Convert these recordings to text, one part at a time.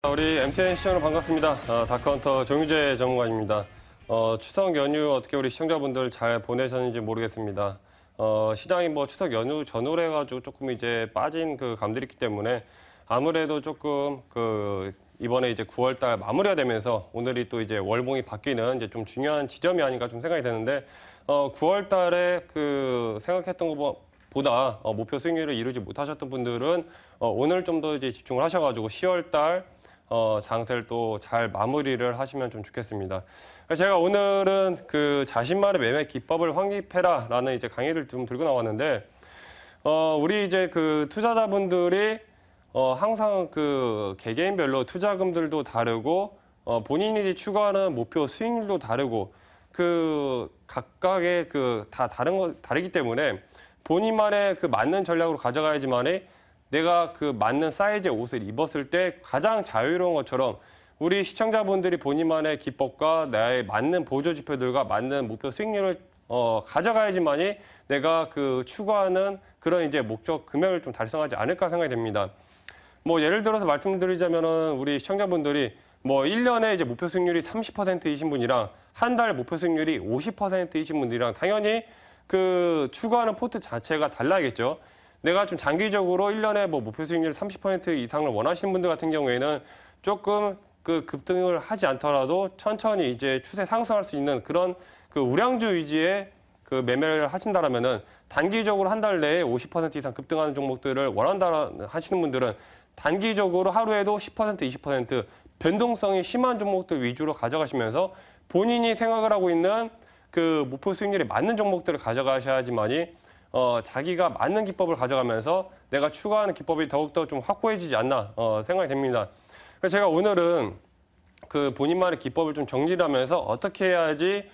우리 MTN 시청자 반갑습니다. 다크헌터 정유재 전문가입니다. 추석 연휴 어떻게 우리 시청자분들 잘 보내셨는지 모르겠습니다. 시장이 뭐 추석 연휴 전후로 해가지고 조금 이제 빠진 그 감들이 있기 때문에 아무래도 조금 이번에 이제 9월 달 마무리가 되면서 오늘이 또 이제 월봉이 바뀌는 이제 좀 중요한 지점이 아닌가 좀 생각이 되는데 9월 달에 생각했던 것보다 목표 수익률을 이루지 못하셨던 분들은 오늘 좀 더 이제 집중을 하셔가지고 10월 달 장세를 또 잘 마무리를 하시면 좀 좋겠습니다. 제가 오늘은 자신만의 매매 기법을 확립해라라는 이제 강의를 좀 들고 나왔는데, 우리 이제 투자자분들이 항상 개개인별로 투자금들도 다르고, 본인이 추구하는 목표 수익률도 다르고, 각각의 다 다르기 때문에 본인만의 맞는 전략으로 가져가야지만이 내가 맞는 사이즈의 옷을 입었을 때 가장 자유로운 것처럼 우리 시청자분들이 본인만의 기법과 나의 맞는 보조 지표들과 맞는 목표 수익률을 가져가야지만이 내가 추구하는 그런 이제 목적 금액을 좀 달성하지 않을까 생각이 됩니다. 뭐 예를 들어서 말씀드리자면은 우리 시청자분들이 뭐 1년에 이제 목표 수익률이 30%이신 분이랑 한 달 목표 수익률이 50%이신 분들이랑 당연히 추구하는 포트 자체가 달라야겠죠. 내가 좀 장기적으로 1년에 뭐 목표 수익률 30% 이상을 원하시는 분들 같은 경우에는 조금 급등을 하지 않더라도 천천히 이제 추세 상승할 수 있는 그런 우량주 위주의 매매를 하신다라면은 단기적으로 한 달 내에 50% 이상 급등하는 종목들을 원한다 하시는 분들은 단기적으로 하루에도 10%, 20% 변동성이 심한 종목들 위주로 가져가시면서 본인이 생각을 하고 있는 목표 수익률에 맞는 종목들을 가져가셔야지만이 자기가 맞는 기법을 가져가면서 내가 추구하는 기법이 더욱더 좀 확고해지지 않나 생각이 됩니다. 그래서 제가 오늘은 본인만의 기법을 좀 정리를 하면서 어떻게 해야지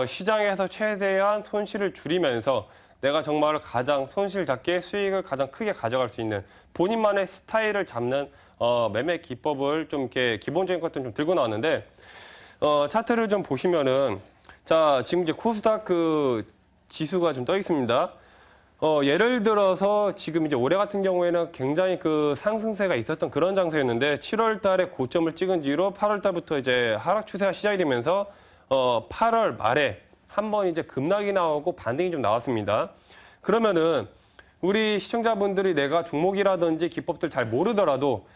시장에서 최대한 손실을 줄이면서 내가 정말 가장 손실 작게 수익을 가장 크게 가져갈 수 있는 본인만의 스타일을 잡는 매매 기법을 좀 이렇게 기본적인 것들 좀 들고 나왔는데, 차트를 좀 보시면은, 자, 지금 이제 코스닥 지수가 좀 떠 있습니다. 예를 들어서 지금 이제 올해 같은 경우에는 굉장히 상승세가 있었던 그런 장세였는데 7월 달에 고점을 찍은 뒤로 8월 달부터 이제 하락 추세가 시작이 되면서 8월 말에 한번 이제 급락이 나오고 반등이 좀 나왔습니다. 그러면은 우리 시청자분들이 내가 종목이라든지 기법들 잘 모르더라도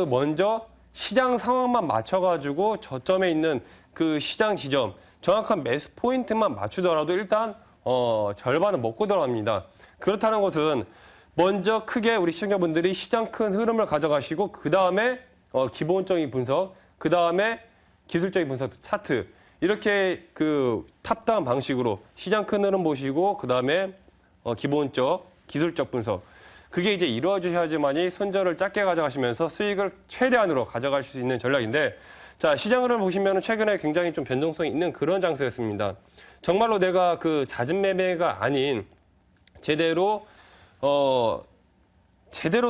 먼저 시장 상황만 맞춰가지고 저점에 있는 시장 지점 정확한 매수 포인트만 맞추더라도 일단 절반은 먹고 들어갑니다. 그렇다는 것은 먼저 크게 우리 시청자분들이 시장 큰 흐름을 가져가시고 그 다음에 기본적인 분석, 그 다음에 기술적인 분석, 차트 이렇게 탑다운 방식으로 시장 큰 흐름 보시고 그 다음에 기본적, 기술적 분석 그게 이제 이루어지셔야지만이 손절을 작게 가져가시면서 수익을 최대한으로 가져갈 수 있는 전략인데, 자, 시장을 보시면 최근에 굉장히 좀 변동성이 있는 그런 장세였습니다. 정말로 내가 잦은 매매가 아닌 제대로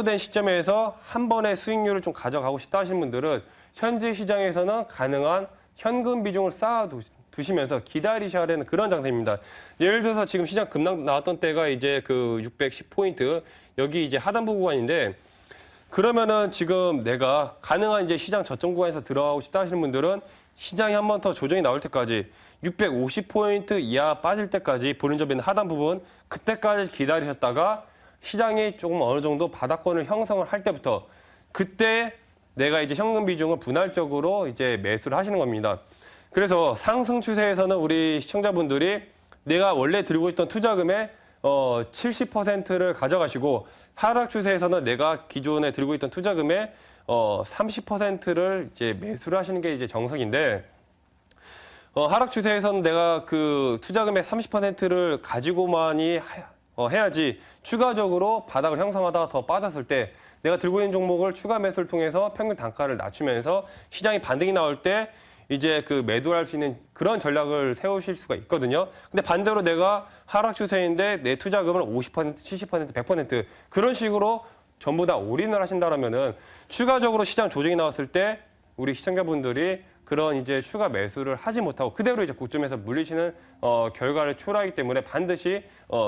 된 시점에서 한 번에 수익률을 좀 가져가고 싶다 하시는 분들은 현재 시장에서는 가능한 현금 비중을 쌓아 두시면서 기다리셔야 되는 그런 장세입니다. 예를 들어서 지금 시장 급락 나왔던 때가 이제 610포인트 여기 이제 하단부 구간인데, 그러면은 지금 내가 가능한 이제 시장 저점 구간에서 들어가고 싶다 하시는 분들은 시장이 한 번 더 조정이 나올 때까지 650포인트 이하 빠질 때까지 보른점에 있는 하단 부분 그때까지 기다리셨다가 시장이 조금 어느 정도 바닥권을 형성을 할 때부터 그때 내가 이제 현금 비중을 분할적으로 이제 매수를 하시는 겁니다. 그래서 상승 추세에서는 우리 시청자분들이 내가 원래 들고 있던 투자금의 70%를 가져가시고, 하락 추세에서는 내가 기존에 들고 있던 투자금의 30%를 이제 매수를 하시는 게 이제 정석인데, 하락 추세에서는 내가 투자금의 30%를 가지고만이 해야지 추가적으로 바닥을 형성하다가 더 빠졌을 때 내가 들고 있는 종목을 추가 매수를 통해서 평균 단가를 낮추면서 시장이 반등이 나올 때 이제 매도를 할 수 있는 그런 전략을 세우실 수가 있거든요. 근데 반대로 내가 하락 추세인데 내 투자금을 50%, 70%, 100% 그런 식으로 전부 다 올인을 하신다면은 추가적으로 시장 조정이 나왔을 때 우리 시청자분들이 그런 이제 추가 매수를 하지 못하고 그대로 이제 고점에서 물리시는 결과를 초래하기 때문에 반드시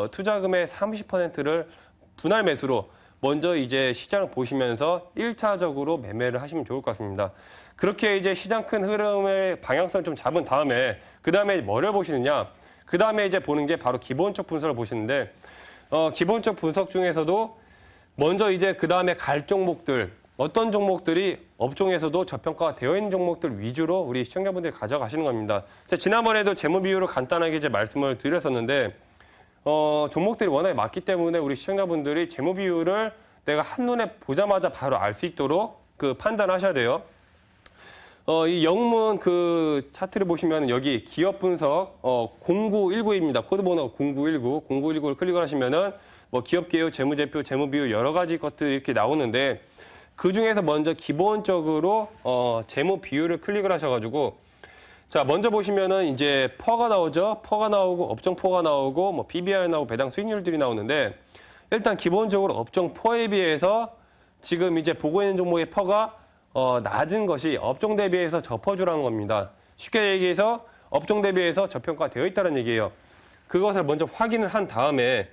투자금의 30%를 분할 매수로 먼저 이제 시장을 보시면서 1차적으로 매매를 하시면 좋을 것 같습니다. 그렇게 이제 시장 큰 흐름의 방향성을 좀 잡은 다음에 그다음에 뭐를 보시느냐? 그다음에 이제 보는 게 바로 기본적 분석을 보시는데 기본적 분석 중에서도 먼저 이제 그다음에 갈 종목들 어떤 종목들이 업종에서도 저평가가 되어 있는 종목들 위주로 우리 시청자분들이 가져가시는 겁니다. 지난번에도 재무 비율을 간단하게 이제 말씀을 드렸었는데 종목들이 워낙에 많기 때문에 우리 시청자분들이 재무 비율을 내가 한눈에 보자마자 바로 알 수 있도록 그 판단하셔야 돼요. 이 영문 그 차트를 보시면 여기 기업 분석 0919입니다. 코드 번호가 0919. 0919를 클릭을 하시면은 뭐 기업 개요, 재무제표, 재무 비율 여러 가지 것들이 이렇게 나오는데 그 중에서 먼저 기본적으로 재무 비율을 클릭을 하셔가지고 자 먼저 보시면은 이제 퍼가 나오죠. 퍼가 나오고 업종 퍼가 나오고 뭐 PBR 나오고 배당 수익률들이 나오는데 일단 기본적으로 업종 퍼에 비해서 지금 이제 보고 있는 종목의 퍼가 낮은 것이 업종 대비해서 저퍼주라는 겁니다. 쉽게 얘기해서 업종 대비해서 저평가되어 있다는 얘기예요. 그것을 먼저 확인을 한 다음에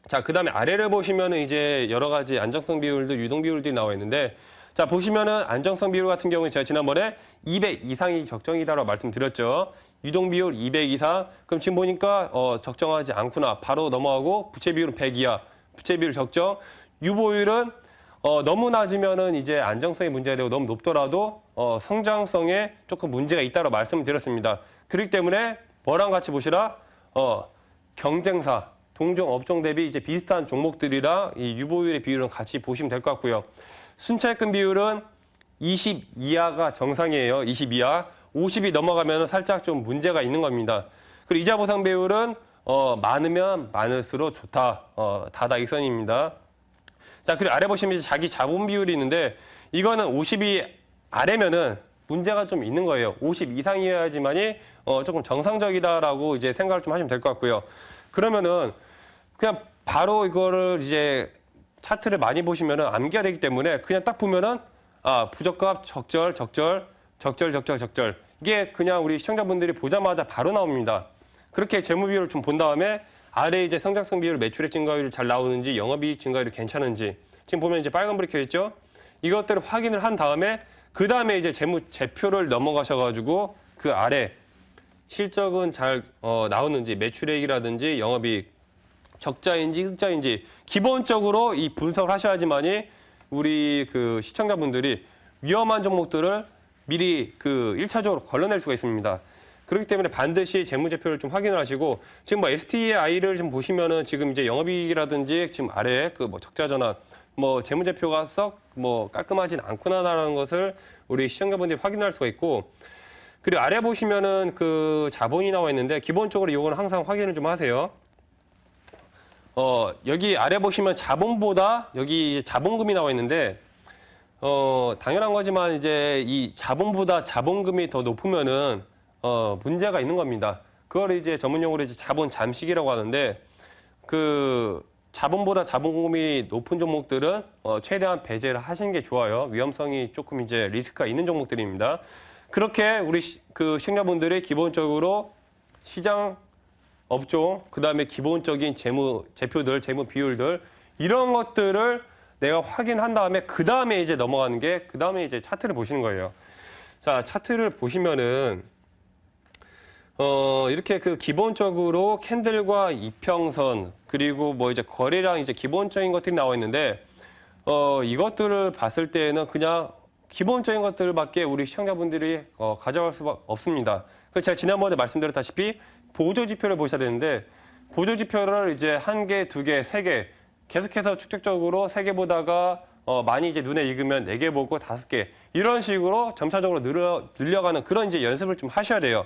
자, 그 다음에 아래를 보시면은 이제 여러 가지 안정성 비율들, 유동 비율들이 나와 있는데 자, 보시면은 안정성 비율 같은 경우에 제가 지난번에 200 이상이 적정이다라고 말씀드렸죠. 유동 비율 200 이상. 그럼 지금 보니까 적정하지 않구나. 바로 넘어가고 부채 비율은 100 이하. 부채 비율 적정. 유보율은 너무 낮으면은 이제 안정성이 문제가 되고 너무 높더라도 성장성에 조금 문제가 있다고 말씀을 드렸습니다. 그렇기 때문에 뭐랑 같이 보시라? 경쟁사, 동종 업종 대비 이제 비슷한 종목들이랑 이 유보율의 비율은 같이 보시면 될 것 같고요. 순차익금 비율은 20 이하가 정상이에요. 20 이하. 50이 넘어가면 살짝 좀 문제가 있는 겁니다. 그리고 이자 보상 비율은 많으면 많을수록 좋다. 다다익선입니다. 자, 그리고 아래 보시면 이제 자기 자본 비율이 있는데 이거는 50이 아래면은 문제가 좀 있는 거예요. 50 이상이어야지만이 조금 정상적이다라고 이제 생각을 좀 하시면 될 것 같고요. 그러면은 그냥 바로 이거를 이제 차트를 많이 보시면은 암기가 되기 때문에 그냥 딱 보면은 부적합 적절 이게 그냥 우리 시청자분들이 보자마자 바로 나옵니다. 그렇게 재무 비율을 좀 본 다음에 아래 이제 성장성 비율, 매출액 증가율이 잘 나오는지, 영업이익 증가율이 괜찮은지 지금 보면 이제 빨간불이 켜 있죠. 이것들을 확인을 한 다음에 그 다음에 이제 재무제표를 넘어가셔가지고 그 아래 실적은 잘 나오는지, 매출액이라든지 영업이익 적자인지 흑자인지 기본적으로 이 분석을 하셔야지만이 우리 그 시청자분들이 위험한 종목들을 미리 그 1차적으로 걸러낼 수가 있습니다. 그렇기 때문에 반드시 재무제표를 좀 확인을 하시고 지금 뭐 STI를 좀 보시면은 지금 이제 영업이익이라든지 지금 아래에 그 뭐 적자 전환 뭐 재무제표가 썩 뭐 깔끔하진 않구나라는 것을 우리 시청자분들이 확인할 수가 있고 그리고 아래 보시면은 그 자본이 나와 있는데 기본적으로 이거는 항상 확인을 좀 하세요. 여기 아래 보시면 자본보다 여기 자본금이 나와 있는데 당연한 거지만 이제 이 자본보다 자본금이 더 높으면은 문제가 있는 겁니다. 그걸 이제 전문용어로 이제 자본 잠식이라고 하는데 그 자본보다 자본금이 높은 종목들은 최대한 배제를 하시는 게 좋아요. 위험성이 조금 이제 리스크가 있는 종목들입니다. 그렇게 우리 그 시청자분들이 기본적으로 시장 업종, 그다음에 기본적인 제표들, 재무 비율들 이런 것들을 내가 확인한 다음에 그다음에 이제 넘어가는 게 그다음에 이제 차트를 보시는 거예요. 자, 차트를 보시면은 이렇게 그 기본적으로 캔들과 이평선 그리고 뭐 이제 거래량 이제 기본적인 것들이 나와 있는데 이것들을 봤을 때는 그냥 기본적인 것들밖에 우리 시청자분들이 가져갈 수가 없습니다. 그래서 제가 지난번에 말씀드렸다시피 보조지표를 보셔야 되는데 보조지표를 이제 1개, 2개, 3개 계속해서 축적적으로 3개 보다가 많이 이제 눈에 익으면 4개 보고 5개 이런 식으로 점차적으로 늘려가는 그런 이제 연습을 좀 하셔야 돼요.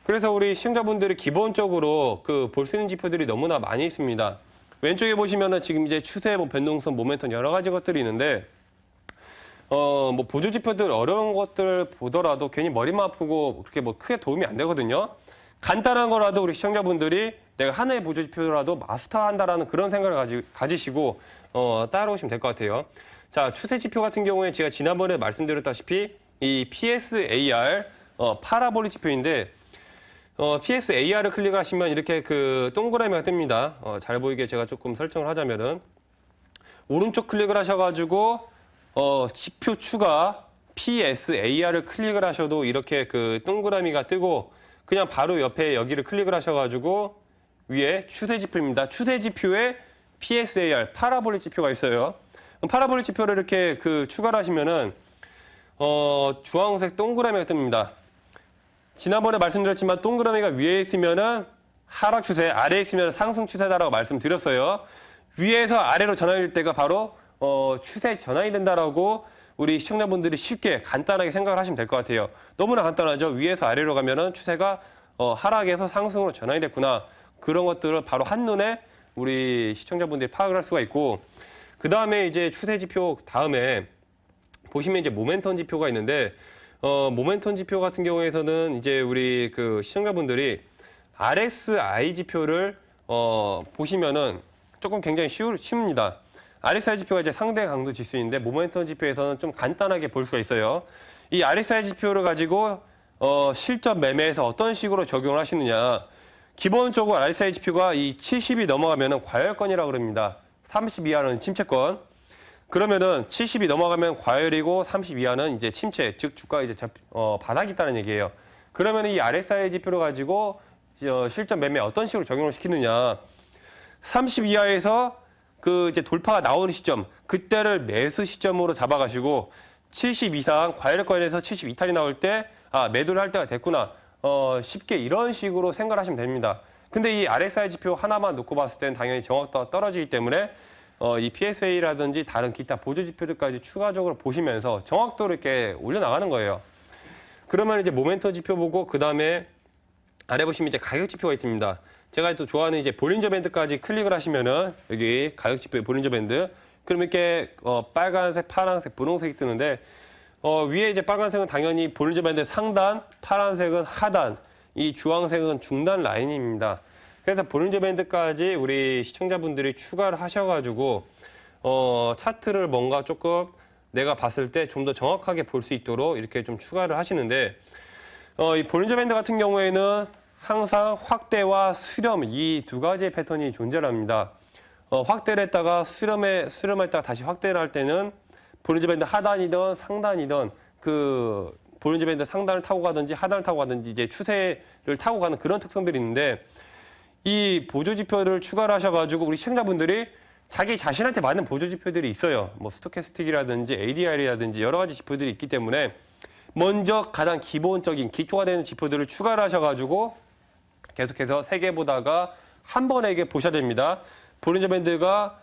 그래서 우리 시청자분들이 기본적으로 그 볼 수 있는 지표들이 너무나 많이 있습니다. 왼쪽에 보시면은 지금 이제 추세, 뭐 변동성, 모멘텀 여러 가지 것들이 있는데 뭐 보조 지표들 어려운 것들 보더라도 괜히 머리만 아프고 그렇게 뭐 크게 도움이 안 되거든요. 간단한 거라도 우리 시청자분들이 내가 하나의 보조 지표라도 마스터한다라는 그런 생각을 가지시고 따라오시면 될 것 같아요. 자, 추세 지표 같은 경우에 제가 지난번에 말씀드렸다시피 이 PSAR 파라볼릭 지표인데 PSAR을 클릭을 하시면 이렇게 그 동그라미가 뜹니다. 잘 보이게 제가 조금 설정을 하자면은 오른쪽 클릭을 하셔가지고 지표 추가 PSAR을 클릭을 하셔도 이렇게 그 동그라미가 뜨고 그냥 바로 옆에 여기를 클릭을 하셔가지고 위에 추세 지표입니다. 추세 지표에 PSAR 파라볼릭 지표가 있어요. 파라볼릭 지표를 이렇게 그 추가를 하시면은 주황색 동그라미가 뜹니다. 지난번에 말씀드렸지만 동그라미가 위에 있으면은 하락 추세, 아래에 있으면 상승 추세다라고 말씀드렸어요. 위에서 아래로 전환이 될 때가 바로 추세 전환이 된다라고 우리 시청자분들이 쉽게 간단하게 생각을 하시면 될 것 같아요. 너무나 간단하죠. 위에서 아래로 가면은 추세가 하락에서 상승으로 전환이 됐구나. 그런 것들을 바로 한눈에 우리 시청자분들이 파악을 할 수가 있고, 그 다음에 이제 추세 지표 다음에 보시면 이제 모멘텀 지표가 있는데, 모멘텀 지표 같은 경우에서는 이제 우리 그 시청자분들이 RSI 지표를 보시면은 조금 굉장히 쉽습니다. RSI 지표가 이제 상대 강도 지수인데 모멘텀 지표에서는 좀 간단하게 볼 수가 있어요. 이 RSI 지표를 가지고 실전 매매에서 어떤 식으로 적용을 하시느냐. 기본적으로 RSI 지표가 이 70이 넘어가면은 과열권이라고 그럽니다. 30 이하는 침체권. 그러면은 70이 넘어가면 과열이고 30 이하는 이제 침체, 즉 주가가 이제 바닥이 있다는 얘기예요. 그러면 이 RSI 지표를 가지고 실전 매매 어떤 식으로 적용을 시키느냐. 30 이하에서 그 이제 돌파가 나오는 시점, 그때를 매수 시점으로 잡아가시고 70 이상 과열권에서 70 이탈이 나올 때 매도를 할 때가 됐구나. 쉽게 이런 식으로 생각을 하시면 됩니다. 근데 이 RSI 지표 하나만 놓고 봤을 때는 당연히 정확도가 떨어지기 때문에 이 PSA라든지 다른 기타 보조 지표들까지 추가적으로 보시면서 정확도를 이렇게 올려나가는 거예요. 그러면 이제 모멘텀 지표 보고 그 다음에 아래 보시면 이제 가격 지표가 있습니다. 제가 또 좋아하는 이제 볼린저 밴드까지 클릭을 하시면은 여기 가격 지표의 볼린저 밴드. 그럼 이렇게 빨간색, 파란색, 분홍색이 뜨는데 위에 이제 빨간색은 당연히 볼린저 밴드 상단, 파란색은 하단, 이 주황색은 중단 라인입니다. 그래서 볼린저 밴드까지 우리 시청자분들이 추가를 하셔가지고 차트를 뭔가 조금 내가 봤을 때 좀 더 정확하게 볼 수 있도록 이렇게 좀 추가를 하시는데 이 볼린저 밴드 같은 경우에는 항상 확대와 수렴 이 두 가지의 패턴이 존재합니다. 확대를 했다가 수렴했다가 다시 확대를 할 때는 볼린저 밴드 하단이든 상단이든 그 볼린저 밴드 상단을 타고 가든지 하단을 타고 가든지 이제 추세를 타고 가는 그런 특성들이 있는데 이 보조 지표를 추가를 하셔가지고 우리 시청자분들이 자기 자신한테 맞는 보조 지표들이 있어요. 뭐 스토캐스틱이라든지 ADR이라든지 여러 가지 지표들이 있기 때문에 먼저 가장 기본적인 기초가 되는 지표들을 추가를 하셔가지고 계속해서 세 개 보다가 한 번에 이게 보셔야 됩니다. 볼린저 밴드가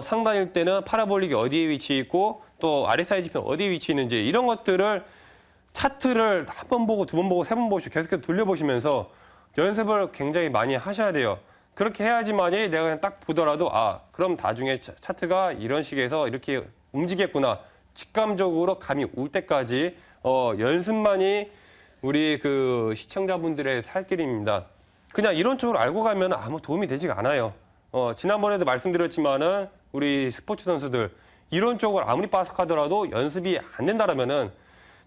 상단일 때는 파라볼릭이 어디에 위치해 있고 또 RSI 지표는 어디에 위치해 있는지 이런 것들을 차트를 한 번 보고 두 번 보고 세 번 보시고 계속해서 돌려보시면서 연습을 굉장히 많이 하셔야 돼요. 그렇게 해야지만이 내가 그냥 딱 보더라도 그럼 나중에 차트가 이런 식에서 이렇게 움직였구나. 직감적으로 감이 올 때까지 연습만이 우리 그 시청자분들의 살 길입니다. 그냥 이런 쪽으로 알고 가면 아무 도움이 되지가 않아요. 지난번에도 말씀드렸지만은 우리 스포츠 선수들 이런 쪽을 아무리 빠삭하더라도 연습이 안 된다라면은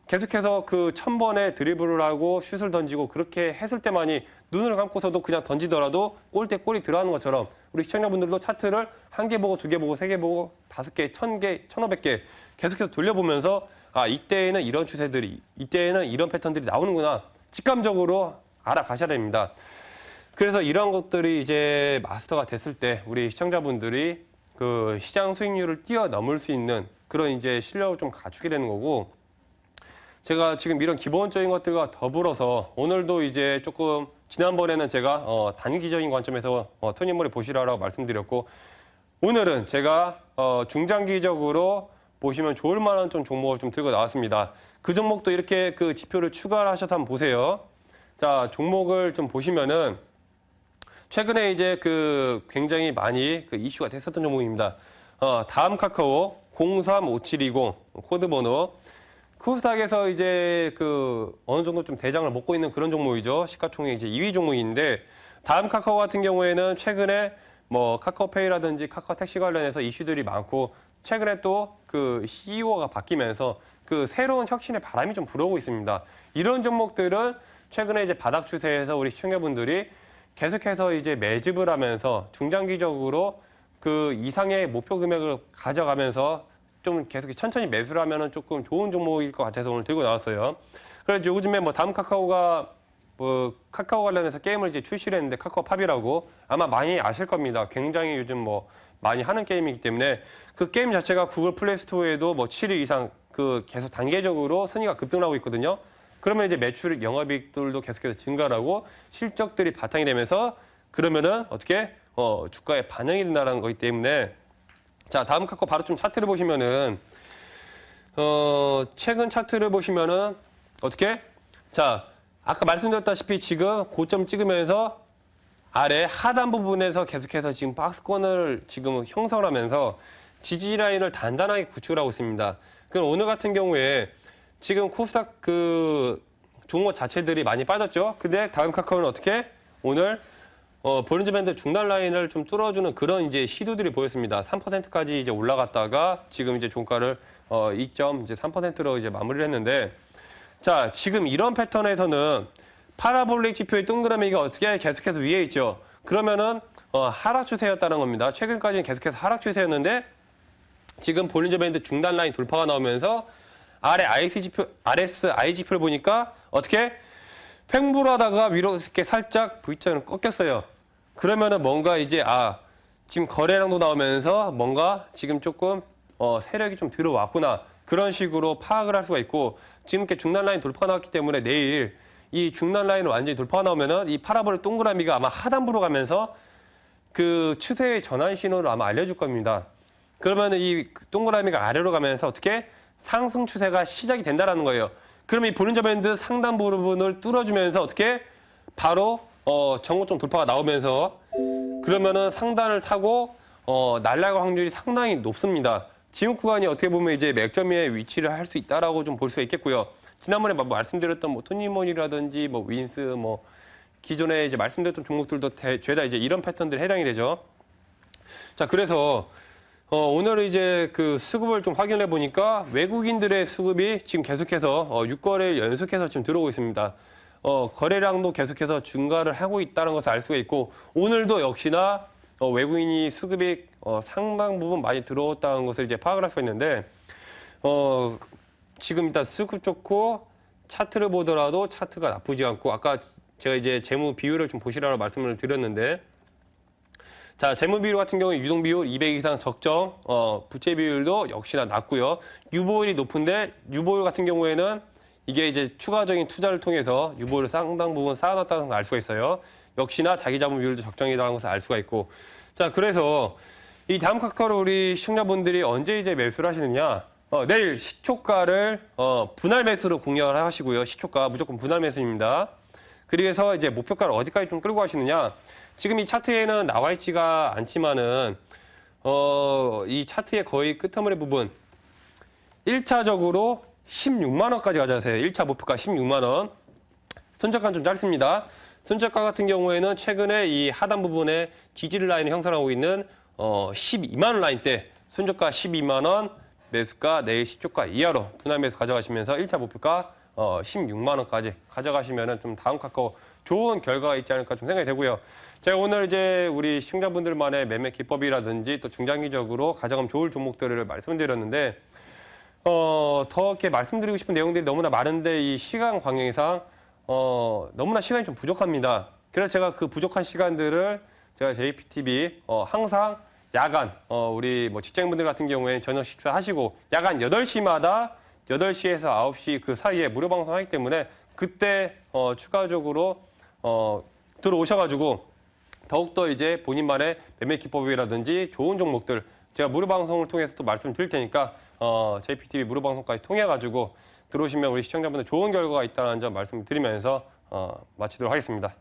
계속해서 그 1000번의 드리블을 하고 슛을 던지고 그렇게 했을 때만이 눈을 감고서도 그냥 던지더라도 골대 골이 들어가는 것처럼 우리 시청자분들도 차트를 한 개 보고 두 개 보고 세 개 보고 5개, 1000개, 1500개 계속해서 돌려보면서 이때에는 이런 추세들이 이때에는 이런 패턴들이 나오는구나 직감적으로 알아가셔야 됩니다. 그래서 이런 것들이 이제 마스터가 됐을 때 우리 시청자분들이 그 시장 수익률을 뛰어넘을 수 있는 그런 이제 실력을 좀 갖추게 되는 거고 제가 지금 이런 기본적인 것들과 더불어서 오늘도 이제 조금 지난번에는 제가 단기적인 관점에서 토니모리 보시라고 말씀드렸고 오늘은 제가 중장기적으로 보시면 좋을 만한 좀 종목을 좀 들고 나왔습니다. 그 종목도 이렇게 그 지표를 추가를 하셔서 한번 보세요. 자, 종목을 좀 보시면은 최근에 이제 그 굉장히 많이 그 이슈가 됐었던 종목입니다. 다음 카카오 035720 코드 번호 코스닥에서 이제 그 어느 정도 좀 대장을 먹고 있는 그런 종목이죠. 시가총액 이제 2위 종목인데 다음 카카오 같은 경우에는 최근에 뭐 카카오페이라든지 카카오택시 관련해서 이슈들이 많고 최근에 또 그 CEO가 바뀌면서 그 새로운 혁신의 바람이 좀 불어오고 있습니다. 이런 종목들은 최근에 이제 바닥 추세에서 우리 시청자분들이 계속해서 이제 매집을 하면서 중장기적으로 그 이상의 목표 금액을 가져가면서 좀 계속 천천히 매수를 하면은 조금 좋은 종목일 것 같아서 오늘 들고 나왔어요. 그래서 요즘에 뭐 다음 카카오가 뭐 카카오 관련해서 게임을 이제 출시를 했는데 카카오팝이라고 아마 많이 아실 겁니다. 굉장히 요즘 뭐 많이 하는 게임이기 때문에 그 게임 자체가 구글 플레이 스토어에도 뭐 7일 이상 그 계속 단계적으로 순위가 급등하고 있거든요. 그러면 이제 매출 영업이익들도 계속해서 증가를 하고 실적들이 바탕이 되면서 그러면은 어떻게 주가에 반영이 된다는 거기 때문에 자, 다음 카카오 바로 좀 차트를 보시면은 최근 차트를 보시면은 어떻게? 자, 아까 말씀드렸다시피 지금 고점 찍으면서 아래 하단 부분에서 계속해서 지금 박스권을 지금 형성을 하면서 지지 라인을 단단하게 구축하고 있습니다. 그럼 오늘 같은 경우에 지금 코스닥 그 종목 자체들이 많이 빠졌죠. 근데 다음 카카오는 어떻게? 오늘 볼린저 밴드 중단 라인을 좀 뚫어주는 그런 이제 시도들이 보였습니다. 3%까지 이제 올라갔다가 지금 이제 종가를 2.3%로 이제 마무리를 했는데 자, 지금 이런 패턴에서는 파라볼릭 지표의 동그라미가 어떻게 계속해서 위에 있죠. 그러면은 하락 추세였다는 겁니다. 최근까지는 계속해서 하락 추세였는데 지금 볼린저 밴드 중단 라인 돌파가 나오면서 아래 RSI 지표를 보니까 어떻게 횡보하다가 위로 이렇게 살짝 V자로 꺾였어요. 그러면은 뭔가 이제 지금 거래량도 나오면서 뭔가 지금 조금 세력이 좀 들어왔구나. 그런 식으로 파악을 할 수가 있고 지금 이렇게 중단 라인 돌파가 나왔기 때문에 내일 이 중단 라인을 완전히 돌파가 나오면은 이 파라볼릭 동그라미가 아마 하단부로 가면서 그 추세의 전환 신호를 아마 알려줄 겁니다. 그러면은 이 동그라미가 아래로 가면서 어떻게 상승 추세가 시작이 된다라는 거예요. 그럼 이 볼린저 밴드 상단 부분을 뚫어주면서 어떻게 바로 정고점 돌파가 나오면서 그러면은 상단을 타고 날아갈 확률이 상당히 높습니다. 지금 구간이 어떻게 보면 이제 맥점에 위치를 할 수 있다라고 좀 볼 수 있겠고요. 지난번에 말씀드렸던 뭐 토니모니라든지 뭐 윈스 뭐 기존에 이제 말씀드렸던 종목들도 죄다 이제 이런 패턴들에 해당이 되죠. 자, 그래서 오늘 이제 그 수급을 좀 확인해 보니까 외국인들의 수급이 지금 계속해서 6거래일 연속해서 지금 들어오고 있습니다. 거래량도 계속해서 증가를 하고 있다는 것을 알 수가 있고 오늘도 역시나 외국인이 수급이 상당 부분 많이 들어왔다는 것을 이제 파악을 할 수가 있는데 지금 일단 수급 좋고 차트를 보더라도 차트가 나쁘지 않고 아까 제가 이제 재무 비율을 좀 보시라고 말씀을 드렸는데 자, 재무 비율 같은 경우에 유동 비율 200 이상 적정, 부채 비율도 역시나 낮고요. 유보율이 높은데 유보율 같은 경우에는 이게 이제 추가적인 투자를 통해서 유보율을 상당 부분 쌓아놨다는 걸 알 수가 있어요. 역시나 자기 자본 비율도 적정이라는 것을 알 수가 있고. 자, 그래서 이 다음 카카오를 우리 시청자분들이 언제 이제 매수를 하시느냐? 내일 시초가를 분할 매수로 공략을 하시고요. 시초가 무조건 분할 매수입니다. 그래서 이제 목표가를 어디까지 좀 끌고 가시느냐? 지금 이 차트에는 나와 있지가 않지만은 이 차트의 거의 끝머리 부분 1차적으로 16만 원까지 가져가세요. 1차 목표가 16만 원. 손절가는 좀 짧습니다. 손절가 같은 경우에는 최근에 이 하단 부분에 지지 라인을 형성하고 있는 12만 원 라인대 손절가 12만 원, 매수가 내일 시초가 이하로 분할 매수 가져가시면서 1차 목표가 16만 원까지 가져가시면은 좀 다음 카카오 좋은 결과가 있지 않을까 좀 생각이 되고요. 제가 오늘 이제 우리 시청자분들만의 매매 기법이라든지 또 중장기적으로 가져가면 좋을 종목들을 말씀드렸는데 더 이렇게 말씀드리고 싶은 내용들이 너무나 많은데 이 시간 관계상 너무나 시간이 좀 부족합니다. 그래서 제가 그 부족한 시간들을 제가 JPTV 항상 야간 우리 뭐 직장인분들 같은 경우에 저녁 식사하시고 야간 8시마다 8시에서 9시 그 사이에 무료 방송하기 때문에 그때 추가적으로 들어오셔가지고 더욱더 이제 본인만의 매매 기법이라든지 좋은 종목들 제가 무료 방송을 통해서 또 말씀드릴 테니까 JPTV 무료 방송까지 통해가지고 들어오시면 우리 시청자분들 좋은 결과가 있다는 점 말씀드리면서 마치도록 하겠습니다.